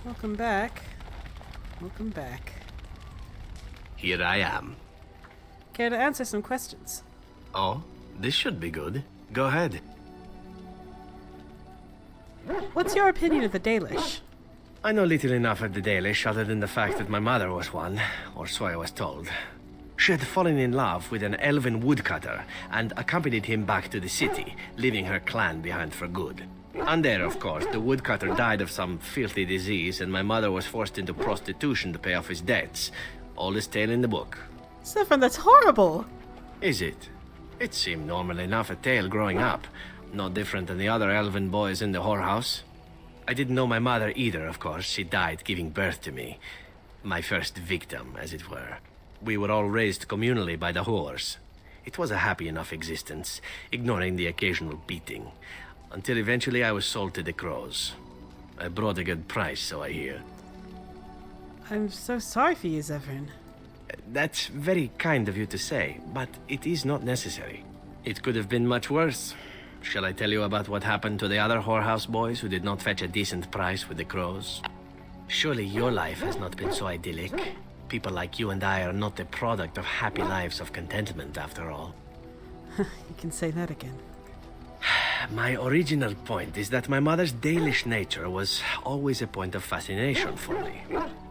Welcome back. Welcome back. Here I am. Care to answer some questions? Oh, this should be good. Go ahead. What's your opinion of the Dalish? I know little enough of the Dalish other than the fact that my mother was one, or so I was told. She had fallen in love with an elven woodcutter and accompanied him back to the city, leaving her clan behind for good. And there, of course, the woodcutter died of some filthy disease and my mother was forced into prostitution to pay off his debts. Oldest tale in the book. Stefan, that's horrible! Is it? It seemed normal enough a tale growing up. No different than the other elven boys in the whorehouse. I didn't know my mother either, of course. She died giving birth to me. My first victim, as it were. We were all raised communally by the whores. It was a happy enough existence, ignoring the occasional beating. Until eventually I was sold to the crows. I brought a good price, so I hear. I'm so sorry for you, Zephyrin. That's very kind of you to say, but it is not necessary. It could have been much worse. Shall I tell you about what happened to the other whorehouse boys who did not fetch a decent price with the crows? Surely your life has not been so idyllic. People like you and I are not the product of happy lives of contentment, after all. You can say that again. My original point is that my mother's Dalish nature was always a point of fascination for me.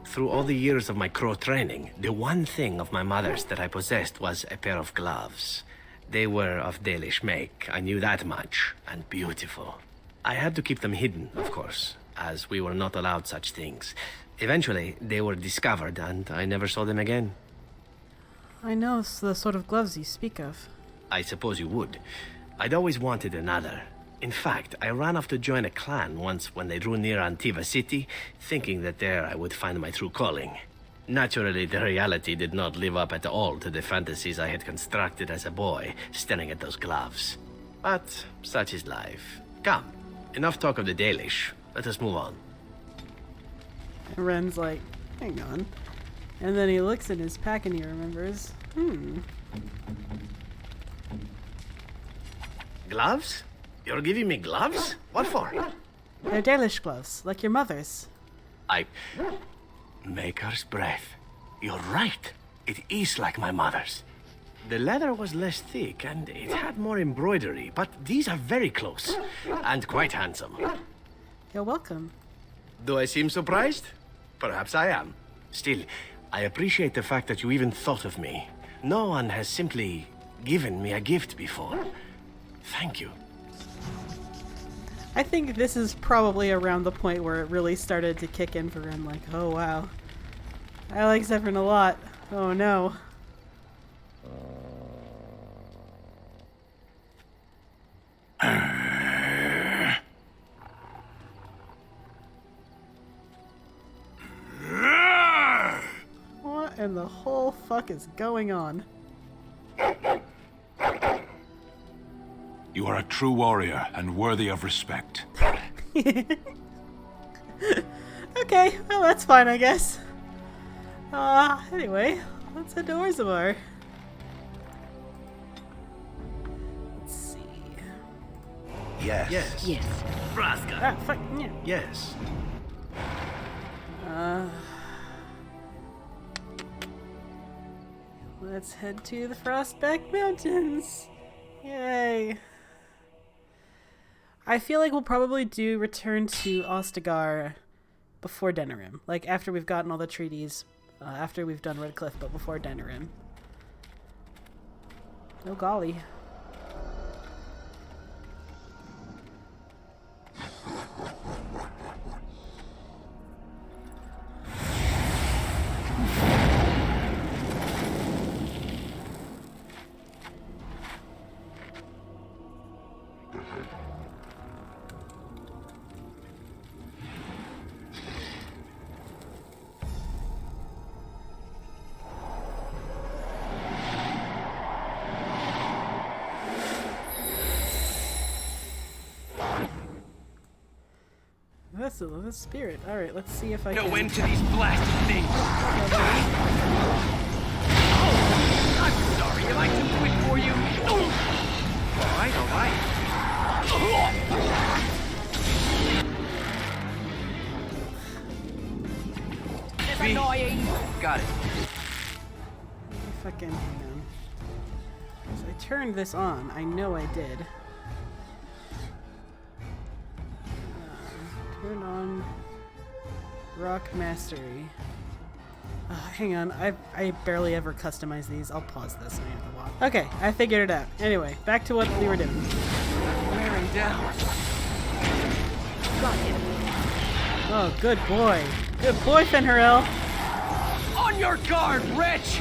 Through all the years of my crow training, the one thing of my mother's that I possessed was a pair of gloves. They were of Dalish make, I knew that much, and beautiful. I had to keep them hidden, of course, as we were not allowed such things. Eventually, they were discovered, and I never saw them again. I know it's the sort of gloves you speak of. I suppose you would. I'd always wanted another. In fact, I ran off to join a clan once when they drew near Antiva city, thinking that there I would find my true calling. Naturally, the reality did not live up at all to the fantasies I had constructed as a boy, staring at those gloves. But such is life. Come, enough talk of the Dalish. Let us move on. And Ren's like, hang on. And then he looks in his pack and he remembers, Gloves? You're giving me gloves? What for? They're Dalish gloves, like your mother's. Maker's breath. You're right. It is like my mother's. The leather was less thick and it had more embroidery, but these are very close and quite handsome. You're welcome. Do I seem surprised? Perhaps I am. Still, I appreciate the fact that you even thought of me. No one has simply given me a gift before. Thank you. I think this is probably around the point where it really started to kick in for Ren, like, oh wow. I like Zephyrin a lot. Oh no. What in the whole fuck is going on? You are a true warrior and worthy of respect. Okay, well that's fine, I guess. Anyway, let's head to Orzammar. Let's see. Yes. Yes. Braska. Ah, fuck, yeah. Yes. Let's head to the Frostback Mountains. Yay. I feel like we'll probably do return to Ostagar before Denerim. Like, after we've gotten all the treaties, after we've done Redcliffe, but before Denerim. Oh golly. Vessel of the Spirit. Alright, let's see if I can... No end to these blasted things! Oh, I'm sorry, am I too quick for you? Alright, alright. annoying. Got it. Fucking hang on. So I turned this on. I know I did. Turn on Rock Mastery. Hang on, I barely ever customize these. I'll pause this and I have to walk. Okay, I figured it out. Anyway, back to what we were doing. Wearing down. Got him. Oh, good boy. Good boy, Fenrirel. On your guard, Rich!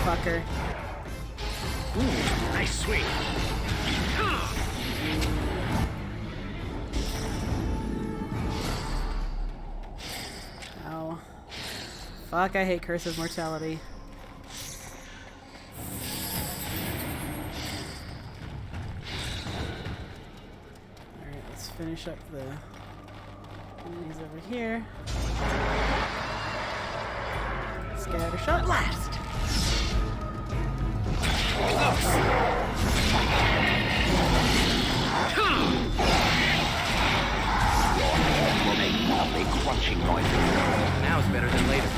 Fucker. Ooh, nice swing. Ow. Fuck, I hate Curse of Mortality. Alright, let's finish up the enemies over here. Scatter shot. Blast! Will make lovely crunching noises. Now's better than later.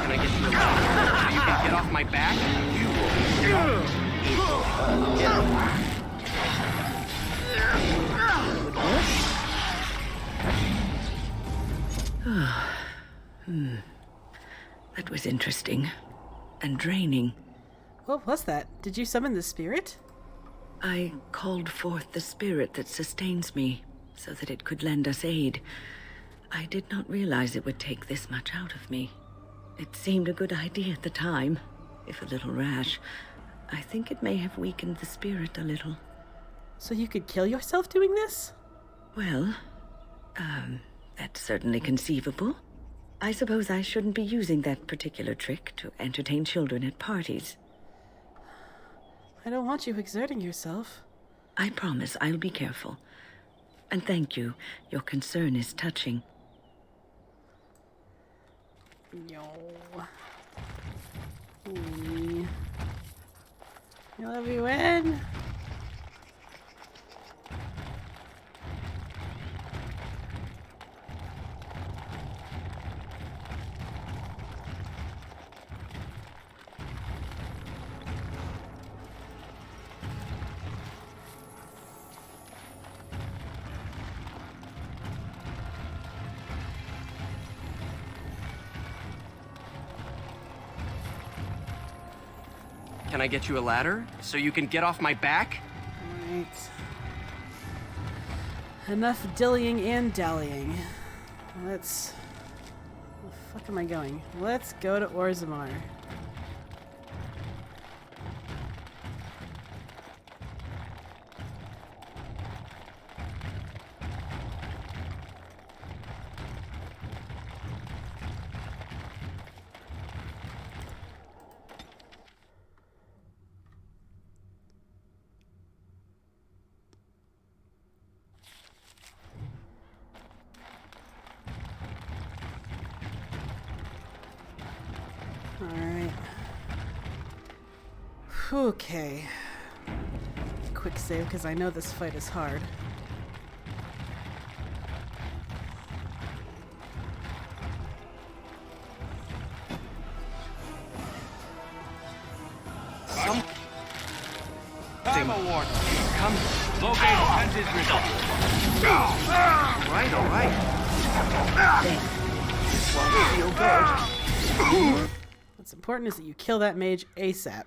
Can I get you a ladder so you can get off my back? That was interesting. And draining. What was that? Did you summon the spirit? I called forth the spirit that sustains me, so that it could lend us aid. I did not realize it would take this much out of me. It seemed a good idea at the time, if a little rash. I think it may have weakened the spirit a little. So you could kill yourself doing this? Well, that's certainly conceivable. I suppose I shouldn't be using that particular trick to entertain children at parties. I don't want you exerting yourself. I promise I'll be careful. And thank you. Your concern is touching. Yo. I love you, Anne. Can I get you a ladder so you can get off my back? Alright. Enough dillying and dallying. Let's... Where the fuck am I going? Let's go to Orzammar. Alright. Okay. Quick save, because I know this fight is hard. Time award. Come. Locate defenses result. All right. This won't feel good. What's important is that you kill that mage ASAP.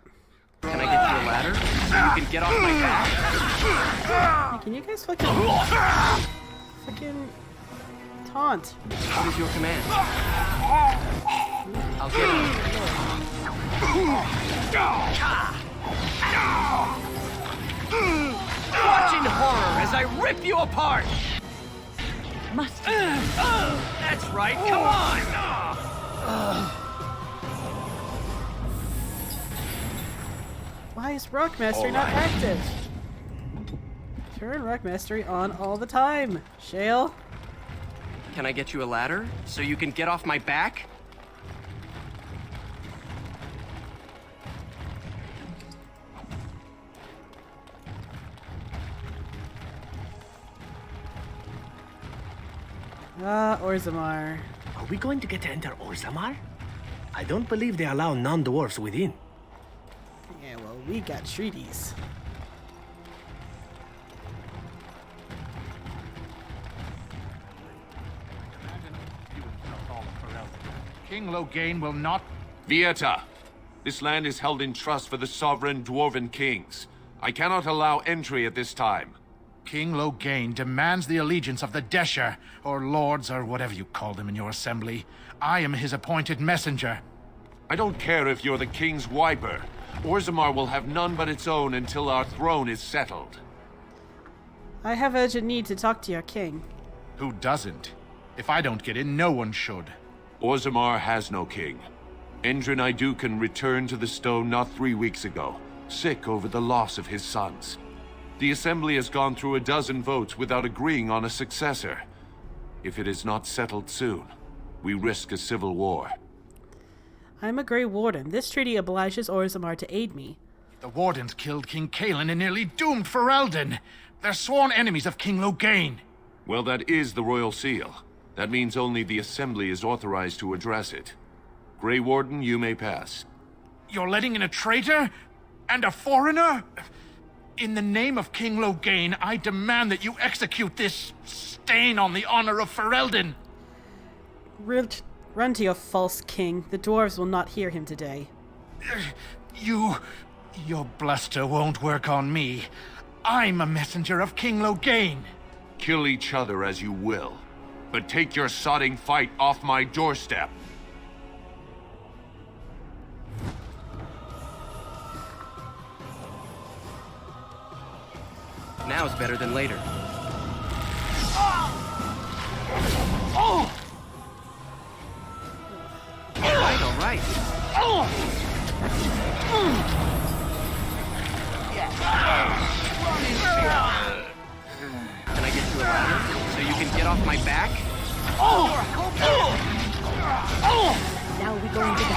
Can I get you a ladder so you can get off my back? Hey, can you guys fucking taunt? What is your command? I'll get him. Watch in horror as I rip you apart! Must. That's right, come on! Why is Rock Mastery not active? Turn Rock Mastery on all the time, Shale. Can I get you a ladder so you can get off my back? Ah, Orzammar. Are we going to get to enter Orzammar? I don't believe they allow non-dwarfs within. Yeah, well, we got treaties. King Loghain will not... Vieta! This land is held in trust for the sovereign dwarven kings. I cannot allow entry at this time. King Loghain demands the allegiance of the Desher, or lords, or whatever you call them in your assembly. I am his appointed messenger. I don't care if you're the king's wiper. Orzammar will have none but its own until our throne is settled. I have urgent need to talk to your king. Who doesn't? If I don't get in, no one should. Orzammar has no king. Endrin Idukan returned to the stone not 3 weeks ago, sick over the loss of his sons. The Assembly has gone through a dozen votes without agreeing on a successor. If it is not settled soon, we risk a civil war. I am a Grey Warden. This treaty obliges Orzammar to aid me. The Wardens killed King Cailan and nearly doomed Ferelden. They're sworn enemies of King Loghain. Well, that is the Royal Seal. That means only the Assembly is authorized to address it. Grey Warden, you may pass. You're letting in a traitor? And a foreigner? In the name of King Loghain, I demand that you execute this stain on the honor of Ferelden. Run to your false king. The dwarves will not hear him today. Your bluster won't work on me. I'm a messenger of King Loghain. Kill each other as you will, but take your sodding fight off my doorstep. Now's better than later. All right. Can I get you a ladder so you can get off my back? Now we go into the...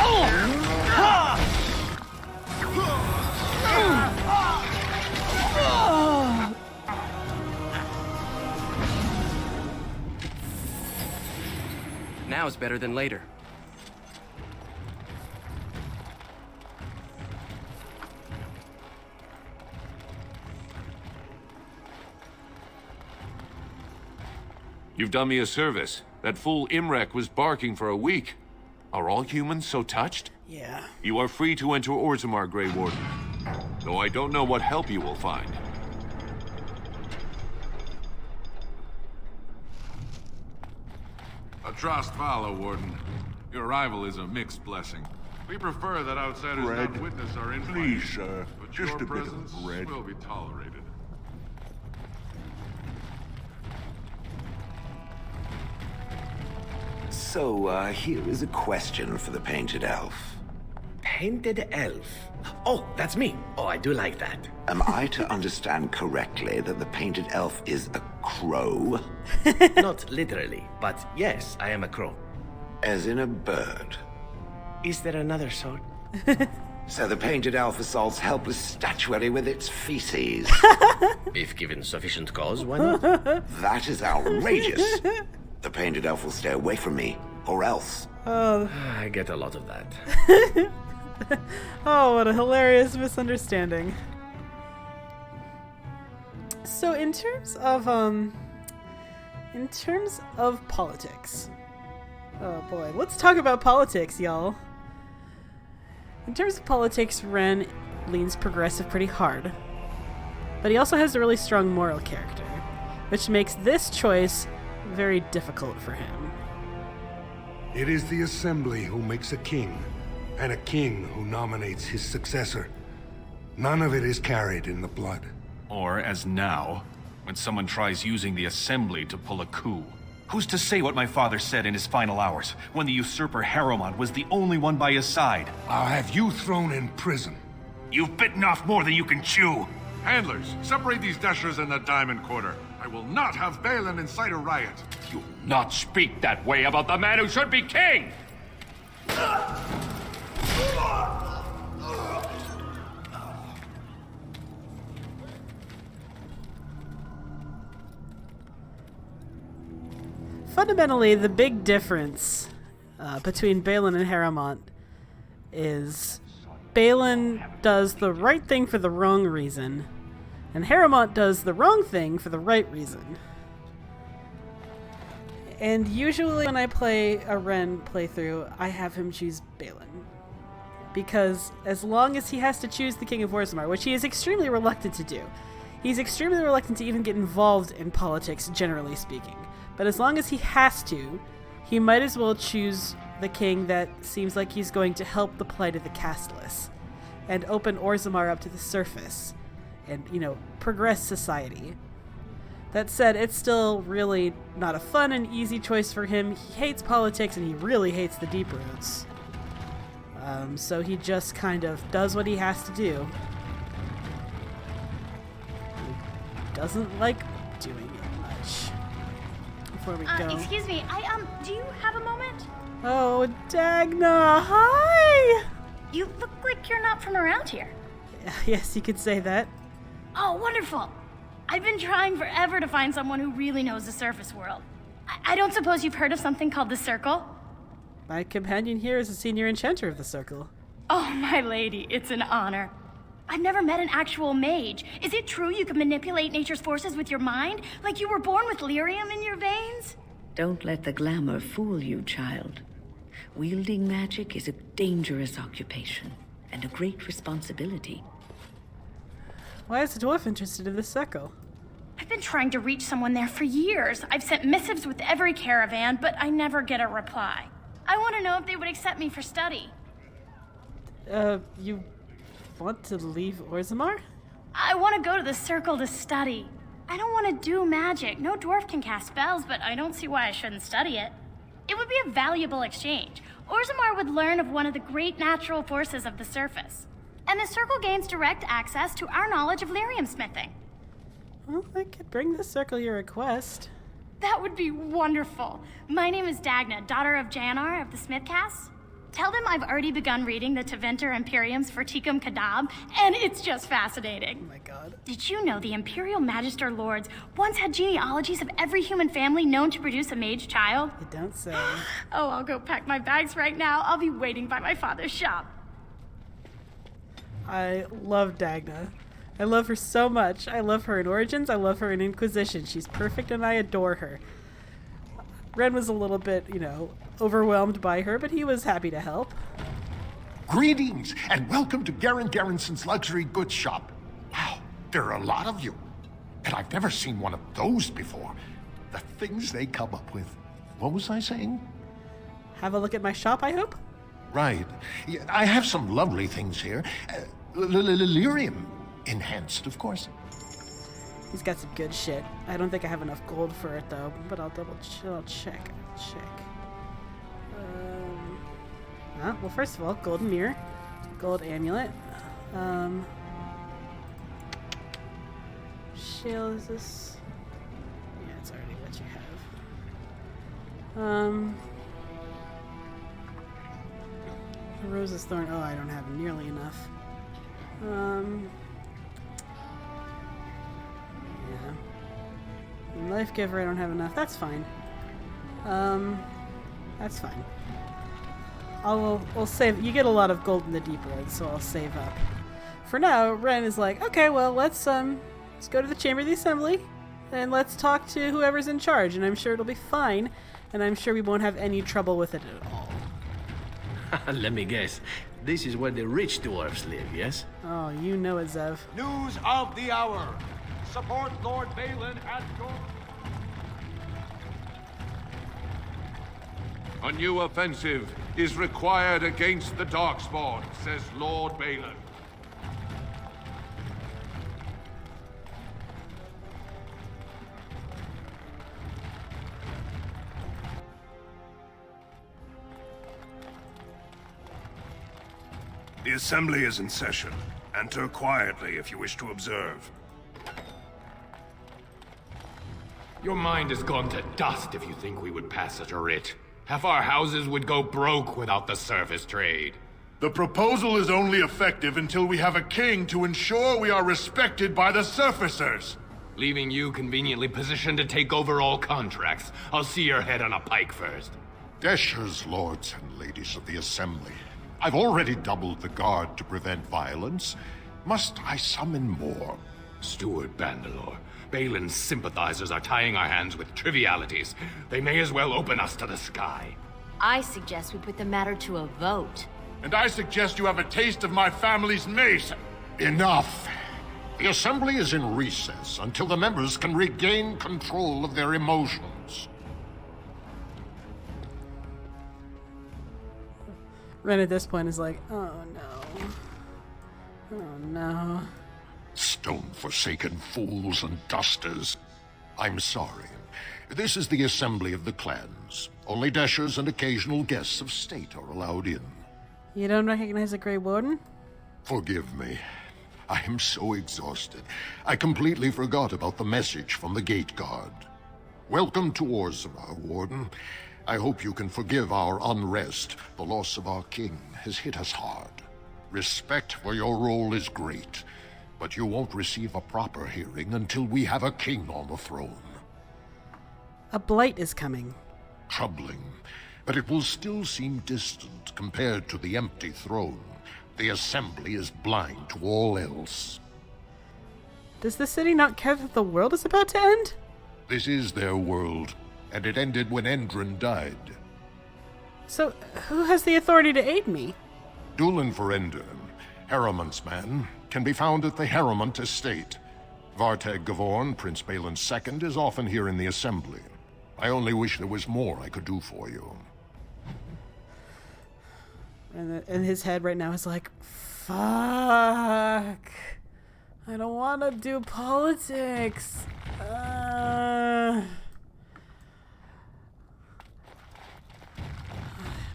Now's better than later. You've done me a service. That fool Imrek was barking for a week. Are all humans so touched? Yeah. You are free to enter Orzammar, Grey Warden. Though I don't know what help you will find. Atrost Vala, Warden. Your arrival is a mixed blessing. We prefer that outsiders not witness our infighting. Please, sir. But Just your a bit of presence bread. will be tolerated. So, here is a question for the Painted Elf. Painted elf. Oh, that's me. Oh, I do like that. Am I to understand correctly that the Painted Elf is a crow? Not literally, but yes, I am a crow. As in a bird? Is there another sort? So the Painted Elf assaults helpless statuary with its feces? If given sufficient cause, why not? That is outrageous. The Painted Elf will stay away from me, or else. I get a lot of that. Oh, what a hilarious misunderstanding. So in terms of politics. Oh boy, let's talk about politics, y'all. In terms of politics, Ren leans progressive pretty hard. But he also has a really strong moral character, which makes this choice very difficult for him. It is the Assembly who makes a king, and a king who nominates his successor. None of it is carried in the blood. Or, as now, when someone tries using the Assembly to pull a coup. Who's to say what my father said in his final hours, when the usurper Harrowmont was the only one by his side? I'll have you thrown in prison. You've bitten off more than you can chew! Handlers, separate these dashers in the Diamond Quarter. I will not have Balin incite a riot. You'll not speak that way about the man who should be king! Fundamentally, the big difference between Balin and Harrowmont is Balin does the right thing for the wrong reason, and Harrowmont does the wrong thing for the right reason. And usually when I play a Ren playthrough, I have him choose Balin. Because as long as he has to choose the King of Orzammar, which he is extremely reluctant to do, he's extremely reluctant to even get involved in politics, generally speaking. But as long as he has to, he might as well choose the king that seems like he's going to help the plight of the casteless and open Orzammar up to the surface and, you know, progress society. That said, it's still really not a fun and easy choice for him. He hates politics and he really hates the Deep Roots. So he just kind of does what he has to do. He doesn't like doing it much. Before we go... Excuse me, do you have a moment? Oh, Dagna, hi! You look like you're not from around here. Yes, you could say that. Oh, wonderful. I've been trying forever to find someone who really knows the surface world. I don't suppose you've heard of something called the Circle? My companion here is a senior enchanter of the Circle. Oh, my lady, it's an honor. I've never met an actual mage. Is it true you can manipulate nature's forces with your mind? Like you were born with lyrium in your veins? Don't let the glamour fool you, child. Wielding magic is a dangerous occupation and a great responsibility. Why is the dwarf interested in the Circle? I've been trying to reach someone there for years. I've sent missives with every caravan, but I never get a reply. I want to know if they would accept me for study. You want to leave Orzammar? I want to go to the Circle to study. I don't want to do magic. No dwarf can cast spells, but I don't see why I shouldn't study it. It would be a valuable exchange. Orzammar would learn of one of the great natural forces of the surface. And the Circle gains direct access to our knowledge of lyrium smithing. Well, I could bring the Circle your request. That would be wonderful. My name is Dagna, daughter of Janar of the Smithcasts. Tell them I've already begun reading the Tevinter Imperiums for Tikum Kadab, and it's just fascinating. Oh my god. Did you know the Imperial Magister Lords once had genealogies of every human family known to produce a mage child? You don't say. Oh, I'll go pack my bags right now. I'll be waiting by my father's shop. I love Dagna. I love her so much. I love her in Origins. I love her in Inquisition. She's perfect and I adore her. Ren was a little bit, you know, overwhelmed by her, but he was happy to help. Greetings, and welcome to Garen Garrison's luxury goods shop. Wow, there are a lot of you. And I've never seen one of those before. The things they come up with. What was I saying? Have a look at my shop, I hope? Right. Yeah, I have some lovely things here. Lyrium enhanced, of course. He's got some good shit. I don't think I have enough gold for it though, but I'll check. Well, first of all, golden mirror, gold amulet. Shield is this? Yeah, it's already what you have. The Rose's Thorn. Oh, I don't have nearly enough. Yeah. Life Giver, I don't have enough. That's fine. That's fine. I'll save. You get a lot of gold in the Deep Road, so I'll save up. For now, Ren is like, okay, well, let's go to the Chamber of the Assembly, and let's talk to whoever's in charge, and I'm sure it'll be fine, and I'm sure we won't have any trouble with it at all. Let me guess. This is where the rich dwarves live, yes? Oh, you know it, Zev. News of the hour. Support Lord Balin at your... A new offensive is required against the Darkspawn, says Lord Balin. The Assembly is in session. Enter quietly if you wish to observe. Your mind has gone to dust if you think we would pass such a writ. Half our houses would go broke without the service trade. The proposal is only effective until we have a king to ensure we are respected by the surfacers. Leaving you conveniently positioned to take over all contracts. I'll see your head on a pike first. Desher's lords and ladies of the Assembly, I've already doubled the guard to prevent violence. Must I summon more? Steward Bandalore, Balin's sympathizers are tying our hands with trivialities. They may as well open us to the sky. I suggest we put the matter to a vote. And I suggest you have a taste of my family's mace. Enough! The Assembly is in recess until the members can regain control of their emotions. Ren at this point is like, oh no. Oh no. Stone-forsaken fools and dusters. I'm sorry. This is the assembly of the clans. Only Deshers and occasional guests of state are allowed in. You don't recognize a Grey Warden? Forgive me. I am so exhausted. I completely forgot about the message from the gate guard. Welcome to Orzammar, Warden. I hope you can forgive our unrest. The loss of our king has hit us hard. Respect for your role is great, but you won't receive a proper hearing until we have a king on the throne. A blight is coming. Troubling, but it will still seem distant compared to the empty throne. The Assembly is blind to all else. Does the city not care that the world is about to end? This is their world, and it ended when Endrin died. So, who has the authority to aid me? Dulan Ferendrin, Harrimant's man, can be found at the Harrimant estate. Vartag Gavorn, Prince Balin's second, is often here in the Assembly. I only wish there was more I could do for you. And his head right now is like, fuck. I don't want to do politics.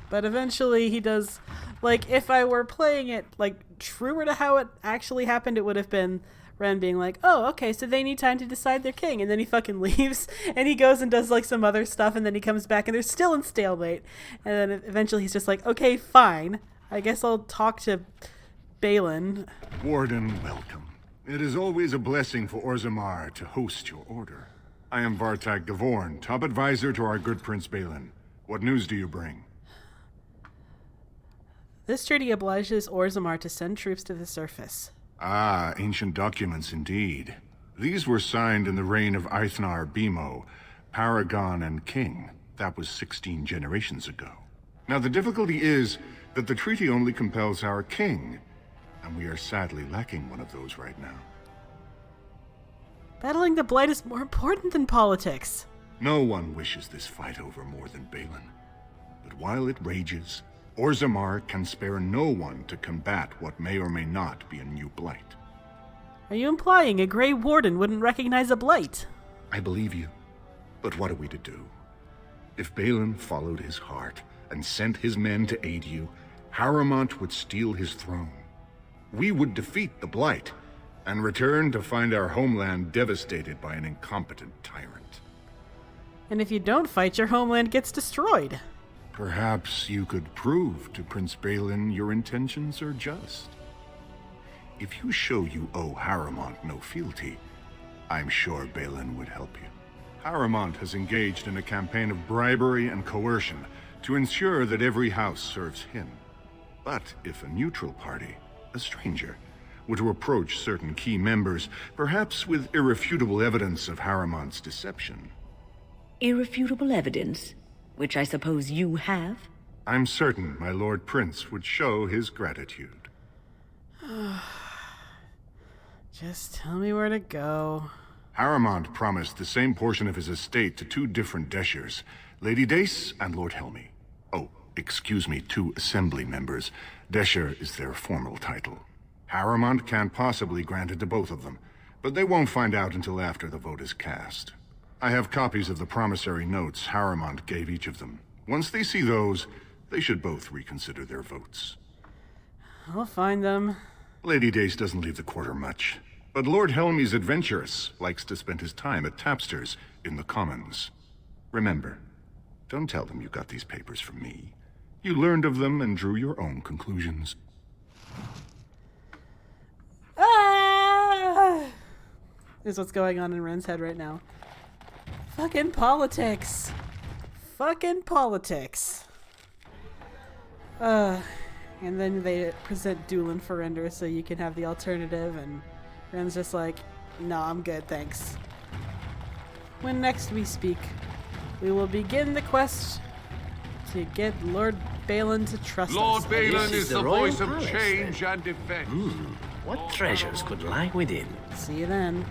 But eventually he does, like, if I were playing it, like, truer to how it actually happened, it would have been Ren being like, oh, okay, so they need time to decide their king. And then he fucking leaves, and he goes and does, like, some other stuff, and then he comes back, and they're still in stalemate. And then eventually he's just like, okay, fine. I guess I'll talk to Balin. Warden, welcome. It is always a blessing for Orzammar to host your order. I am Vartag Gavorn, top advisor to our good Prince Balin. What news do you bring? This treaty obliges Orzammar to send troops to the surface. Ah, ancient documents indeed. These were signed in the reign of Eithnar Bimo, Paragon and King. That was 16 generations ago. Now the difficulty is that the treaty only compels our king, and we are sadly lacking one of those right now. Battling the Blight is more important than politics. No one wishes this fight over more than Balin. But while it rages, Orzammar can spare no one to combat what may or may not be a new blight. Are you implying a Grey Warden wouldn't recognize a blight? I believe you. But what are we to do? If Balin followed his heart and sent his men to aid you, Harrimant would steal his throne. We would defeat the blight and return to find our homeland devastated by an incompetent tyrant. And if you don't fight, your homeland gets destroyed. Perhaps you could prove to Prince Balin your intentions are just. If you show you owe Harrimant no fealty, I'm sure Balin would help you. Harrimant has engaged in a campaign of bribery and coercion to ensure that every house serves him. But if a neutral party, a stranger, were to approach certain key members, perhaps with irrefutable evidence of Harrimant's deception... Irrefutable evidence? Which I suppose you have? I'm certain my Lord Prince would show his gratitude. Just tell me where to go. Harrimant promised the same portion of his estate to two different Deshers, Lady Dace and Lord Helmy. Oh, excuse me, two assembly members. Desher is their formal title. Harrimant can't possibly grant it to both of them, but they won't find out until after the vote is cast. I have copies of the promissory notes Harrimant gave each of them. Once they see those, they should both reconsider their votes. I'll find them. Lady Dace doesn't leave the quarter much, but Lord Helmy's adventurous, likes to spend his time at tapsters in the Commons. Remember, don't tell them you got these papers from me. You learned of them and drew your own conclusions. Ah! Is what's going on in Ren's head right now. Fucking politics. fucking politics. And then they present Doolin for render so you can have the alternative, and Ren's just like, no, I'm good, thanks. When next we speak, we will begin the quest to get Lord Balin to trust Lord us. Balin is the voice of Palace, change and defense. What treasures could lie within? See you then.